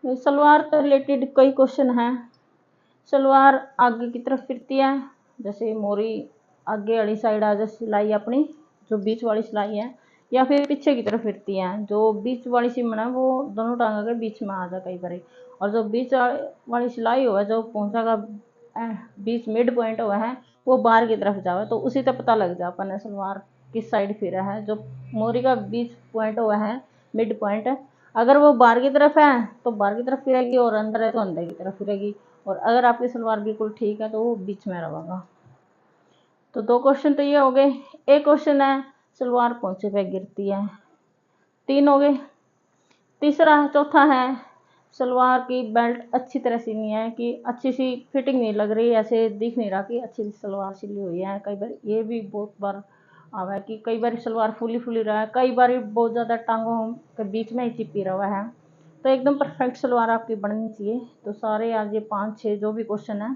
सलवार से रिलेटेड कई क्वेश्चन हैं। सलवार आगे की तरफ फिरती है, जैसे मोरी आगे वाली साइड आ जाए सिलाई अपनी, जो बीच वाली सिलाई है, या फिर पीछे की तरफ फिरती है। जो बीच वाली सिमन है वो दोनों टांगों के बीच में आ जाए कई बार, और जो बीच वाली सिलाई हुआ है, जो पोंछा का बीच मिड पॉइंट हुआ है, वो बाहर की तरफ जावे, तो उसी तक पता लग जाए अपन सलवार किस साइड फिरा है। जो मोरी का बीच पॉइंट हुआ है, मिड पॉइंट, अगर वो बाहर की तरफ है तो बाहर की तरफ फिरेगी, और अंदर है तो अंदर की तरफ फिरेगी, और अगर आपकी सलवार बिल्कुल ठीक है तो वो बीच में रहेगा। तो 2 क्वेश्चन तो ये हो गए। एक क्वेश्चन है सलवार पोंचे पे गिरती है, 3 हो गए। चौथा है सलवार की बेल्ट अच्छी तरह सी नहीं है, कि अच्छी सी फिटिंग नहीं लग रही, ऐसे दिख नहीं रहा कि अच्छी सलवार सिली हुई है। कई बार ये भी बहुत बार आवा है कि कई बार सलवार फुली फुली रहा है, कई बार बहुत ज़्यादा टांगों के बीच में ही चिपी रहा है। तो एकदम परफेक्ट सलवार आपकी बननी चाहिए। तो सारे आज ये 5-6 जो भी क्वेश्चन है,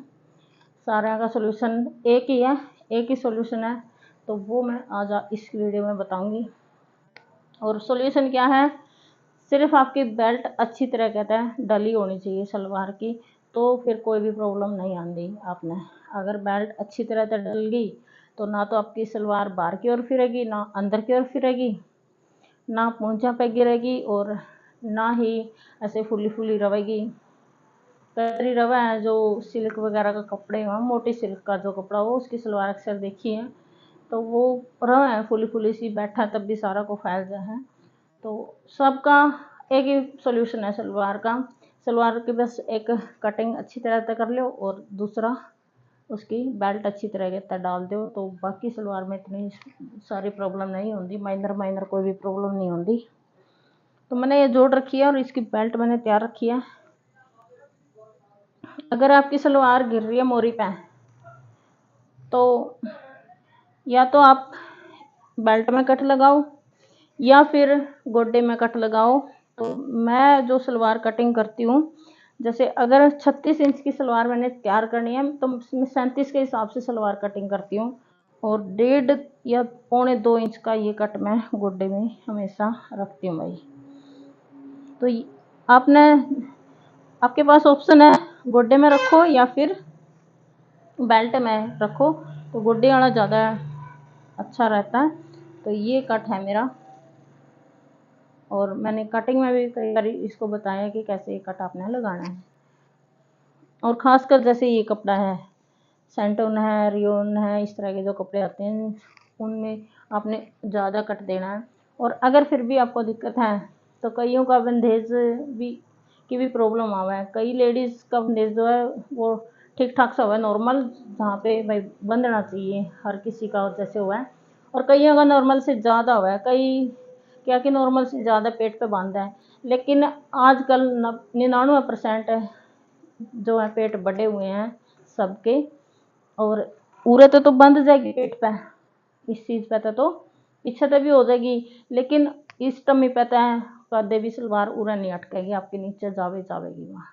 सारे का सोल्यूशन एक ही है, एक ही सोल्यूशन है। तो वो मैं आज इस वीडियो में बताऊंगी। और सोल्यूशन क्या है, सिर्फ आपकी बेल्ट अच्छी तरह कहते हैं डली होनी चाहिए सलवार की, तो फिर कोई भी प्रॉब्लम नहीं आती आपने। अगर बेल्ट अच्छी तरह से डल गई तो ना तो आपकी सलवार बाहर की ओर फिरेगी, ना अंदर की ओर फिरेगी, ना पोंछा पे गिरेगी, और ना ही ऐसे फुली फुली रहेगी। कतरी रवा है, जो सिल्क वगैरह का कपड़े हो, मोटी सिल्क का जो कपड़ा हो, उसकी सलवार अक्सर देखी है, तो वो रवा है फुली फुली सी, बैठा तब भी सारा को फैल जाए है। तो सबका एक ही सोल्यूशन है सलवार का। सलवार की बस एक कटिंग अच्छी तरह से कर लो, और दूसरा उसकी बेल्ट अच्छी तरह से डाल दो, तो बाकी सलवार में इतनी सारी प्रॉब्लम नहीं होती, माइनर कोई भी प्रॉब्लम नहीं होती। तो मैंने ये जोड़ रखी है और इसकी बेल्ट मैंने तैयार रखी है। अगर आपकी सलवार गिर रही है मोरी पे, तो या तो आप बेल्ट में कट लगाओ या फिर गोड्डे में कट लगाओ। तो मैं जो सलवार कटिंग करती हूँ, जैसे अगर 36 इंच की सलवार मैंने तैयार करनी है तो मैं 37 के हिसाब से सलवार कटिंग करती हूँ, और 1.5 या 1.25 इंच का ये कट मैं गोड्डे में हमेशा रखती हूँ भाई। तो आपने, आपके पास ऑप्शन है गोड्डे में रखो या फिर बेल्ट में रखो, तो गोड्डे वाला ज़्यादा अच्छा रहता है। तो ये कट है मेरा, और मैंने कटिंग में भी कई बार इसको बताया कि कैसे ये कट आपने लगाना है। और ख़ासकर जैसे ये कपड़ा है, सेंटोन है, रियोन है, इस तरह के जो कपड़े आते हैं उनमें आपने ज़्यादा कट देना है। और अगर फिर भी आपको दिक्कत है तो कईयों का बंदेज भी की भी प्रॉब्लम आवा है। कई लेडीज़ का बंदेज जो है वो ठीक ठाक सा हुआ है, नॉर्मल, जहाँ पे भाई बंधना चाहिए हर किसी का जैसे हुआ है, और कईयों का नॉर्मल से ज़्यादा हुआ है। कई क्या कि नॉर्मल से ज़्यादा पेट पे बांधा है, लेकिन आजकल 99% जो है पेट बढ़े हुए हैं सबके, और उरे तो बंध जाएगी पेट पे, इस चीज़ पे तो इच्छा तो भी हो जाएगी, लेकिन इस टमी पता है कदे भी सलवार उरा नहीं अटकेगी, आपके नीचे जावेगी वहाँ।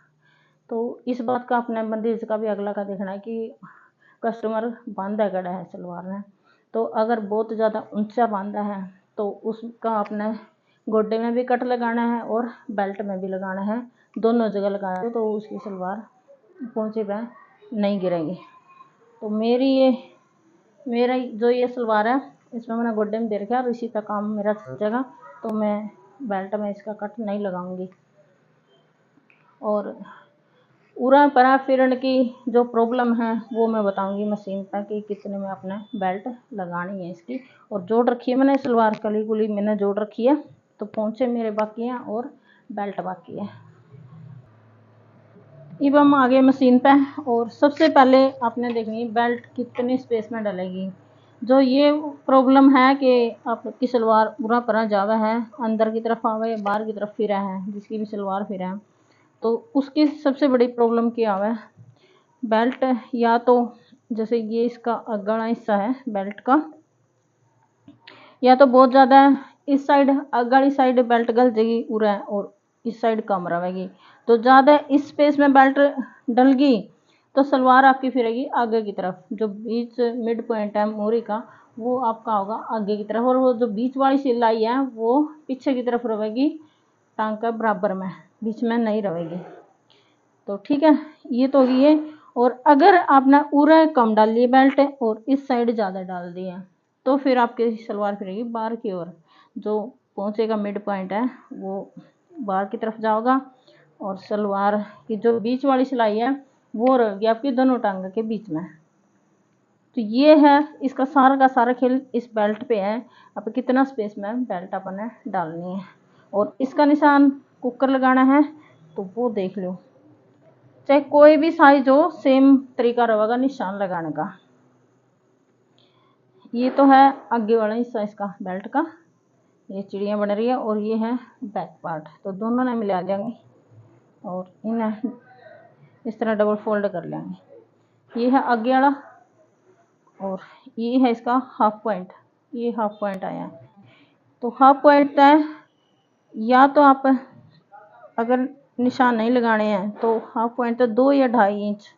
तो इस बात का अपने बंदेज का भी अगला का देखना है कि कस्टमर बांधा गड़ा है सलवार में। तो अगर बहुत ज़्यादा ऊंचा बांधा है तो उसका अपने गोड्डे में भी कट लगाना है और बेल्ट में भी लगाना है, दोनों जगह लगाना है, तो उसकी सलवार पोंचे पे नहीं गिरेगी। तो मेरा जो ये सलवार है इसमें मैंने गोड्डे में दे रखा है, और इसी का काम मेरा चल जाएगा। तो मैं बेल्ट में इसका कट नहीं लगाऊंगी। और उरा परा फिरन की जो प्रॉब्लम है वो मैं बताऊंगी मशीन पर कि कितने में अपने बेल्ट लगानी है इसकी। और जोड़ रखी है मैंने सलवार, कली कुली मैंने जोड़ रखी है। तो पोंछे मेरे बाकी हैं और बेल्ट बाकी है। अब हम आ गए मशीन पे, और सबसे पहले आपने देखनी बेल्ट कितनी स्पेस में डलेगी। जो ये प्रॉब्लम है कि आपकी सलवार पूरा परा जावा है, अंदर की तरफ आवे, बाहर की तरफ फिरा है, जिसकी भी सलवार फिरा है, तो उसकी सबसे बड़ी प्रॉब्लम क्या है, बेल्ट या तो जैसे ये इसका अगला हिस्सा है बेल्ट का, या तो बहुत ज़्यादा इस साइड अगली साइड बेल्ट गल जाएगी उरा, और इस साइड कम रहेगी। तो ज़्यादा इस स्पेस में बेल्ट डल गई तो सलवार आपकी फिरेगी आगे की तरफ, जो बीच मिड पॉइंट है मोरी का वो आपका होगा आगे की तरफ, और वो जो बीच वाली सिलाई है वो पीछे की तरफ रहेगी टांग के बराबर में। बीच में नहीं रहेगी। तो ठीक है, ये तो होगी ये। और अगर आपने पूरा कम डाल ली बेल्ट और इस साइड ज़्यादा डाल दी है तो फिर आपकी सलवार फिरेगी बाहर की ओर। जो पोंचे का मिड पॉइंट है वो बाहर की तरफ जाओगा और सलवार की जो बीच वाली सिलाई है वो रहेगी आपकी दोनों टांगों के बीच में। तो ये है इसका सारा का सारा खेल इस बेल्ट पे है। अब कितना स्पेस में बेल्ट अपन डालनी है। और इसका निशान कुकर लगाना है तो वो देख लो, चाहे कोई भी साइज हो सेम तरीका रहेगा निशान लगाने का। ये तो है आगे वाला हिस्सा इसका बेल्ट का, ये चिड़िया बन रही है और ये है बैक पार्ट। तो दोनों ने मिला देंगे और इन्हें इस तरह डबल फोल्ड कर लेंगे। ये है आगे वाला और ये है इसका हाफ पॉइंट। ये हाफ पॉइंट आया है। तो हाफ पॉइंट है, या तो आप अगर निशान नहीं लगाने हैं तो हाफ पॉइंट तो 2 या 2.5 इंच,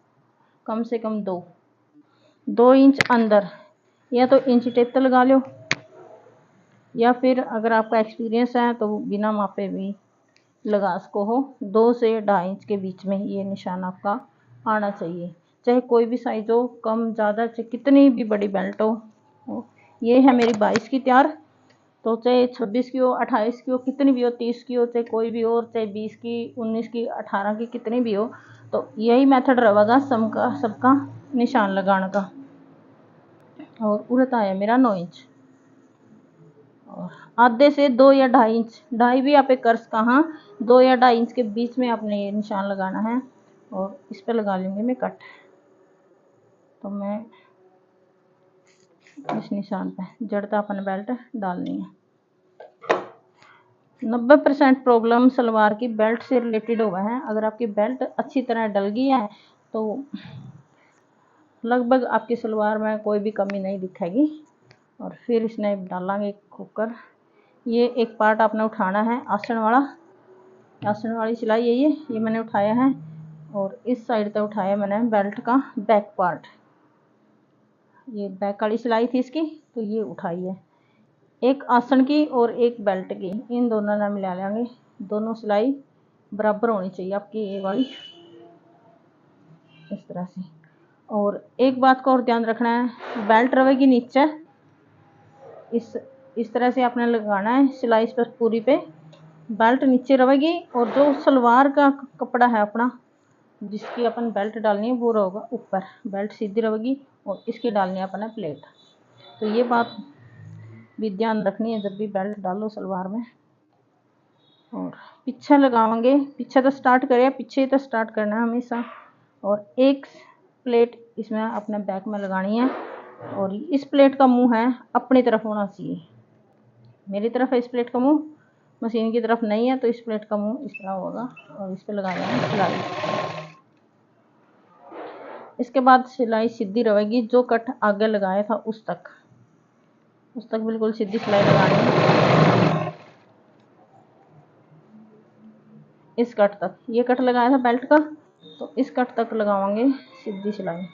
कम से कम 2 इंच अंदर, या तो इंच टेप तो लगा लो, या फिर अगर आपका एक्सपीरियंस है तो बिना मापे भी लगा सको हो। 2 से 2.5 इंच के बीच में ये निशान आपका आना चाहिए, चाहे कोई भी साइज हो, कम ज़्यादा, चाहे कितनी भी बड़ी बेल्ट हो। ये है मेरी 22 की तैयार, तो चाहे 26 की हो, 28 की हो, कितनी भी हो, 30 की हो, चाहे कोई भी हो, चाहे 20 की, 19 की, 18 की, कितनी भी हो, तो यही मेथड रहेगा सबका निशान लगाने का। और उड़ता है मेरा 9 इंच और आधे से 2 या 2.5 इंच, 2.5 भी आप एक कर्स कहाँ, 2 या 2.5 इंच के बीच में आपने ये निशान लगाना है। और इस पे लगा लूँगी मैं कट। तो मैं इस निशान पे जड़ता अपन बेल्ट डालनी है। 90% प्रॉब्लम सलवार की बेल्ट से रिलेटेड हुआ है। अगर आपकी बेल्ट अच्छी तरह डल गई है तो लगभग आपकी सलवार में कोई भी कमी नहीं दिखेगी। और फिर इसमें डालेंगे कुकर। ये एक पार्ट आपने उठाना है आसन वाली सिलाई है ये मैंने उठाया है। और इस साइड तक उठाया मैंने बेल्ट का बैक पार्ट। ये बैक वाली सिलाई थी इसकी, तो ये उठाई है, एक आसन की और एक बेल्ट की, इन दोनों ने मिला लेंगे। दोनों सिलाई बराबर होनी चाहिए आपकी, ये वाली इस तरह से। और एक बात का और ध्यान रखना है, बेल्ट रहेगी नीचे, इस तरह से आपने लगाना है सिलाई इस पर पूरी पे, बेल्ट नीचे रहेगी। और जो सलवार का कपड़ा है अपना, जिसकी अपन बेल्ट डालनी है, वो रहेगा ऊपर, बेल्ट सीधी रहेगी और इसकी डालनी है अपना प्लेट। तो ये बात भी ध्यान रखनी है जब भी बेल्ट डालो सलवार में। और पीछे लगाएंगे, पीछे तो स्टार्ट करें, पीछे तो स्टार्ट करना है हमेशा। और एक प्लेट इसमें अपने बैक में लगानी है और इस प्लेट का मुंह है अपनी तरफ होना चाहिए। मेरी तरफ है इस प्लेट का मुंह, मशीन की तरफ नहीं है, तो इस प्लेट का मुंह इस तरह होगा और इस पर लगाना है सिलाई। इसके बाद सिलाई सीधी रहेगी, जो कट आगे लगाया था उस तक बिल्कुल सीधी सिलाई लगानी है। इस कट तक, ये कट लगाया था बेल्ट का, तो इस कट तक लगावांगे सीधी सिलाई।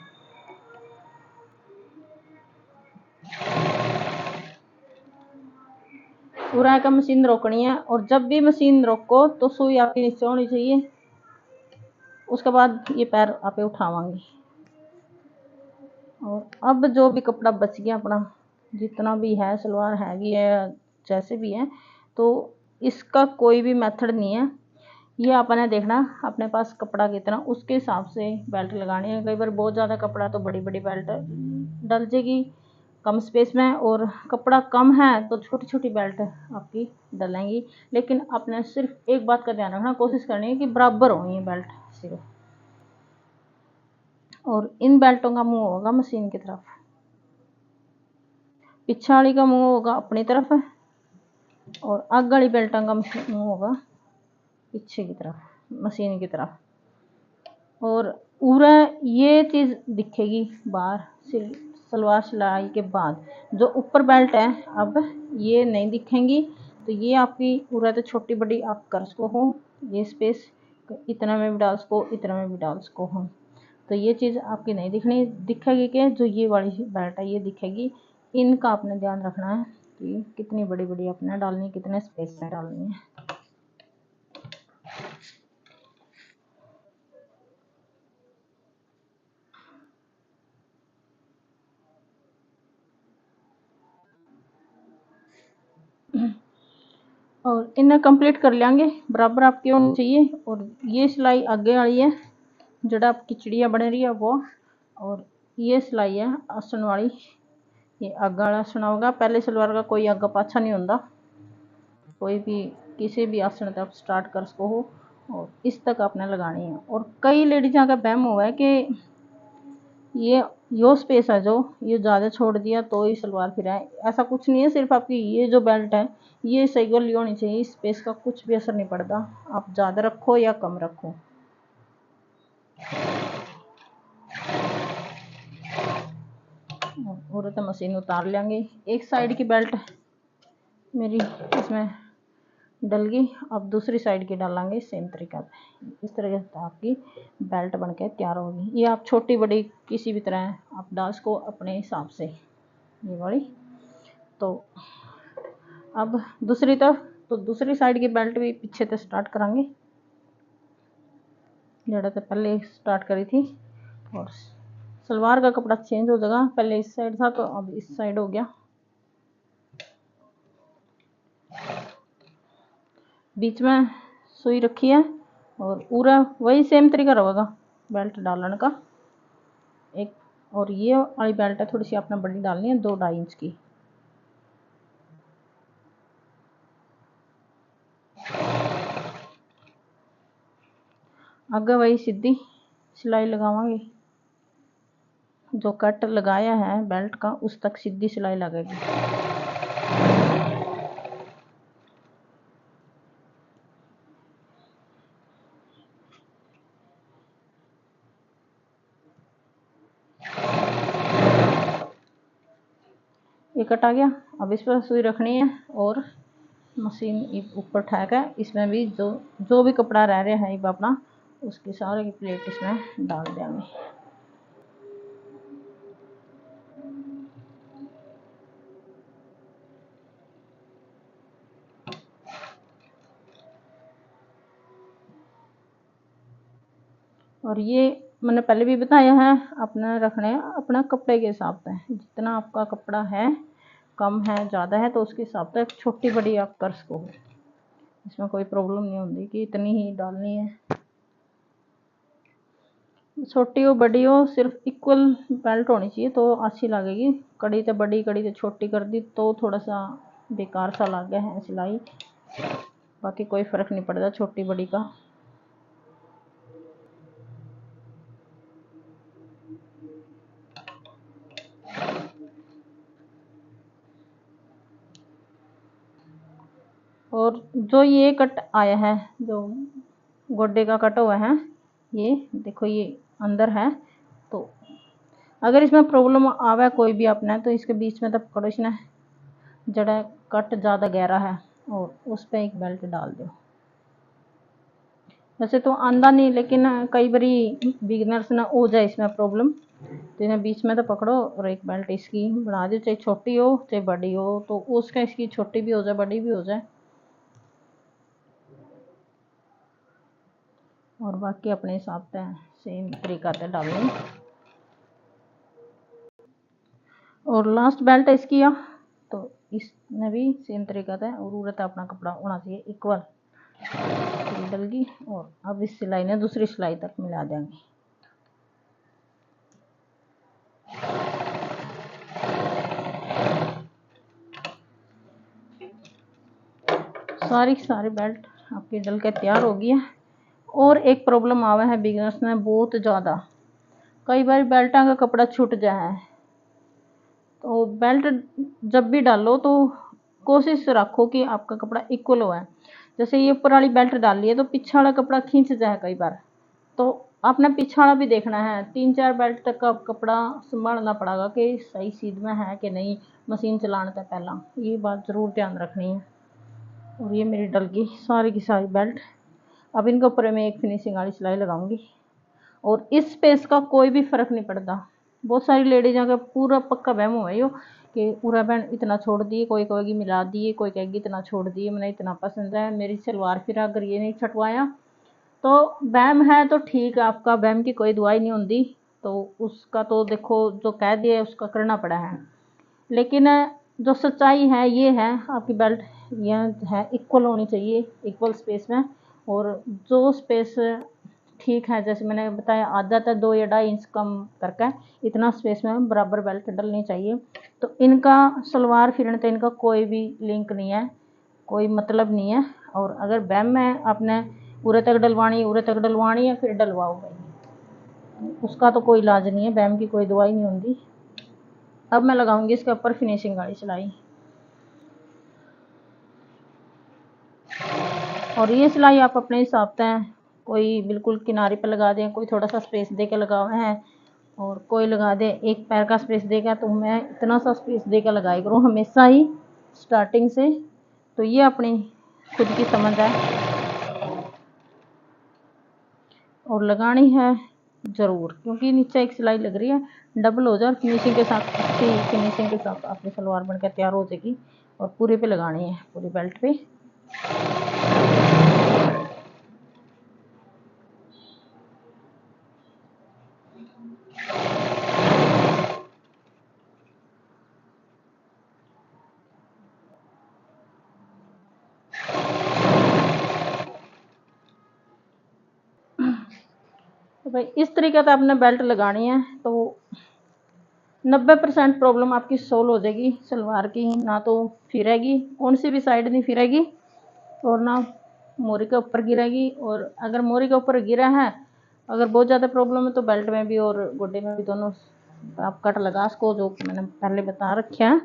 पूरा का मशीन रोकनी है और जब भी मशीन रोको तो सुई आपके नीचे होनी चाहिए। उसके बाद ये पैर आपे उठावांगे। और अब जो भी कपड़ा बच गया अपना, जितना भी है सलवार हैगी है जैसे भी है, तो इसका कोई भी मेथड नहीं है। ये अपने देखना अपने पास कपड़ा कितना, उसके हिसाब से बेल्ट लगानी है। कई बार बहुत ज़्यादा कपड़ा तो बड़ी बड़ी बेल्ट डल जाएगी कम स्पेस में, और कपड़ा कम है तो छोटी छोटी बेल्ट आपकी डलेंगी। लेकिन अपने सिर्फ एक बात का ध्यान रखना, कोशिश करनी है कि बराबर हो ये बेल्ट सिर्फ। और इन बेल्टों का मुंह होगा मशीन की तरफ, पीछे वाली का मुंह होगा अपनी तरफ है, और आगे वाली बेल्टों का मुंह होगा पीछे की तरफ, मशीन की तरफ। और पूरा ये चीज़ दिखेगी बाहर सलवार सिलाई के बाद। जो ऊपर बेल्ट है अब ये नहीं दिखेंगी, तो ये आपकी पूरा तो छोटी बड़ी आप कर सको हो, ये स्पेस इतना में भी डाल सको, इतना में भी डाल सको हो। तो ये चीज़ आपकी नहीं दिखेगी कि जो ये वाली बेल्ट है ये दिखेगी। इनका आपने ध्यान रखना है कि कितनी बड़ी बड़ी आपने डालनी, कितने स्पेस में डालनी है। और इन्हें कंप्लीट कर लेंगे, बराबर आपकी होनी चाहिए। और ये सिलाई आगे वाली है जड़ा आपकी चिड़िया बन रही है वो, और ये सिलाई है आसन वाली, ये आगा वाला आसन होगा। पहले सलवार का कोई आगा पाछा नहीं होता, कोई भी किसी भी आसन तक स्टार्ट कर सको हो, और इस तक आपने लगानी है। और कई लेडीज़ का वहम हुआ है कि ये यो स्पेस है जो ये ज़्यादा छोड़ दिया तो ही सलवार फिर है, ऐसा कुछ नहीं है। सिर्फ आपकी ये जो बेल्ट है ये सही गली होनी चाहिए, स्पेस का कुछ भी असर नहीं पड़ता, आप ज़्यादा रखो या कम रखो। और तो मशीन उतार लेंगे। एक साइड की बेल्ट मेरी इसमें डल गई, अब दूसरी साइड की डालेंगे सेम तरीका से। इस तरह से आपकी बेल्ट बनके तैयार होगी। ये आप छोटी बड़ी किसी भी तरह आप डाल सको अपने हिसाब से, ये वाली। तो अब दूसरी तरफ, तो दूसरी साइड की बेल्ट भी पीछे से स्टार्ट करांगे, जड़ा तो पहले स्टार्ट करी थी। और सलवार का कपड़ा चेंज हो जाएगा, पहले इस साइड था तो अब इस साइड हो गया। बीच में सुई रखी है और पूरा वही सेम तरीका रहेगा बेल्ट डालने का एक। और ये वाली बेल्ट है थोड़ी सी आपने बड़ी डालनी है, 2-2.5 इंच की। आगे वही सीधी सिलाई लगावांगे, जो कट लगाया है बेल्ट का उस तक सीधी सिलाई लगेगी। ये कट आ गया, अब इस पर सुई रखनी है और मशीन ऊपर ठहक है। इसमें भी जो भी कपड़ा रह रहा है अपना, उसकी सारे की प्लेट इसमें डाल देंगे। और ये मैंने पहले भी बताया है, अपना रखना है अपना कपड़े के हिसाब से। जितना आपका कपड़ा है, कम है ज़्यादा है, तो उसके हिसाब से छोटी बड़ी आप कर सको, इसमें कोई प्रॉब्लम नहीं होती कि इतनी ही डालनी है। छोटी हो बड़ी हो, सिर्फ इक्वल बेल्ट होनी चाहिए तो अच्छी लगेगी। कड़ी तो बड़ी कड़ी तो छोटी कर दी तो थोड़ा सा बेकार सा लग गया है सिलाई, बाकी कोई फ़र्क नहीं पड़ता छोटी बड़ी का। और जो ये कट आया है, जो गोड्डे का कट हुआ है, ये देखो ये अंदर है। तो अगर इसमें प्रॉब्लम आवे कोई भी अपना, तो इसके बीच में तो पकड़ो इसने, जड़ा कट ज़्यादा गहरा है, और उस पर एक बेल्ट डाल दो। वैसे तो आंदा नहीं, लेकिन कई बारी बिगनर्स ना हो जाए इसमें प्रॉब्लम, तो इन्हें बीच में तो पकड़ो और एक बेल्ट इसकी बना दो, चाहे छोटी हो चाहे बड़ी हो, तो उसका इसकी छोटी भी हो जाए बड़ी भी हो जाए। और बाकी अपने हिसाब से सेम तरीका से डालनी। और लास्ट बेल्ट इसकी है, तो इसमें भी सेम तरीका था। और उड़ता अपना कपड़ा होना चाहिए इक्वल, डलगी। और अब इस सिलाई ने दूसरी सिलाई तक मिला देंगे। सारी बेल्ट आपकी डल के तैयार हो गई है। और एक प्रॉब्लम आवा है बिगनर्स में बहुत ज़्यादा, कई बार बेल्टा का कपड़ा छूट जाए, तो बेल्ट जब भी डालो तो कोशिश रखो कि आपका कपड़ा इक्वल हो। जैसे ये ऊपर वाली बेल्ट डाल ली है तो पीछे वाला कपड़ा खींच जाए कई बार, तो आपने पीछे वाला भी देखना है। 3-4 बेल्ट तक का कपड़ा संभालना पड़ेगा कि सही सीध में है कि नहीं, मशीन चलाने से पहला ये बात ज़रूर ध्यान रखनी है। और ये मेरी डल गई सारी की सारी बेल्ट। अब इनके ऊपर मैं एक फिनिशिंग वाली सिलाई लगाऊंगी। और इस स्पेस का कोई भी फ़र्क नहीं पड़ता। बहुत सारी लेडीज़ का पूरा पक्का वहम हुआ है कि पूरा बैंड इतना छोड़ दिए, कोई कहेगी मिला दिए, कोई कहेगी इतना छोड़ दिए, मैंने इतना पसंद है मेरी सलवार। फिर अगर ये नहीं छटवाया तो वहम है तो ठीक है, आपका वहम की कोई दुआई नहीं होती, तो उसका तो देखो जो कह दिया उसका करना पड़ा है। लेकिन जो सच्चाई है ये है, आपकी बेल्ट यह है इक्वल होनी चाहिए, इक्वल स्पेस में। और जो स्पेस ठीक है, जैसे मैंने बताया आधा था 2 या 2.5 इंच कम करके, इतना स्पेस में बराबर बेल्ट डलनी चाहिए। तो इनका सलवार फिरने तो इनका कोई भी लिंक नहीं है, कोई मतलब नहीं है। और अगर बैम में आपने उरे तक डलवानी है फिर डलवाओ भाई, उसका तो कोई इलाज नहीं है, बैम की कोई दवाई नहीं होती। अब मैं लगाऊंगी इसके ऊपर फिनिशिंग वाली सिलाई। और ये सिलाई आप अपने हिसाब से, कोई बिल्कुल किनारे पे लगा दें, कोई थोड़ा सा स्पेस दे के लगा हुआ है, और कोई लगा दे एक पैर का स्पेस देगा। तो मैं इतना सा स्पेस दे के लगाई करूँ हमेशा ही स्टार्टिंग से। तो ये अपनी खुद की समझ है, और लगानी है ज़रूर, क्योंकि नीचे एक सिलाई लग रही है, डबल हो जाए, फिनिशिंग के साथ अच्छी फिनिशिंग के साथ आपकी सलवार बनकर तैयार हो जाएगी। और पूरे पे लगानी है, पूरी बेल्ट पे। तो भाई इस तरीके से आपने बेल्ट लगानी है, तो 90% प्रॉब्लम आपकी सोल्व हो जाएगी सलवार की। ना तो फिरेगी, कौन सी भी साइड नहीं फिरेगी, और ना मोरी के ऊपर गिरेगी। और अगर मोरी के ऊपर गिरा है, अगर बहुत ज़्यादा प्रॉब्लम है, तो बेल्ट में भी और गोडे में भी दोनों आप कट लगा सको, जो मैंने पहले बता रखा है।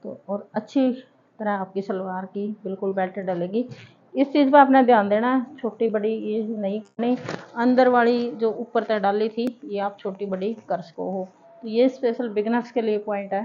तो और अच्छी तरह आपकी सलवार की बिल्कुल बेल्ट डलेगी। इस चीज़ पर आपने ध्यान देना है, छोटी बड़ी ये नहीं अंदर वाली जो ऊपर तक डाली थी, ये आप छोटी बड़ी कर सको हो। तो ये स्पेशल बिगनर्स के लिए पॉइंट है।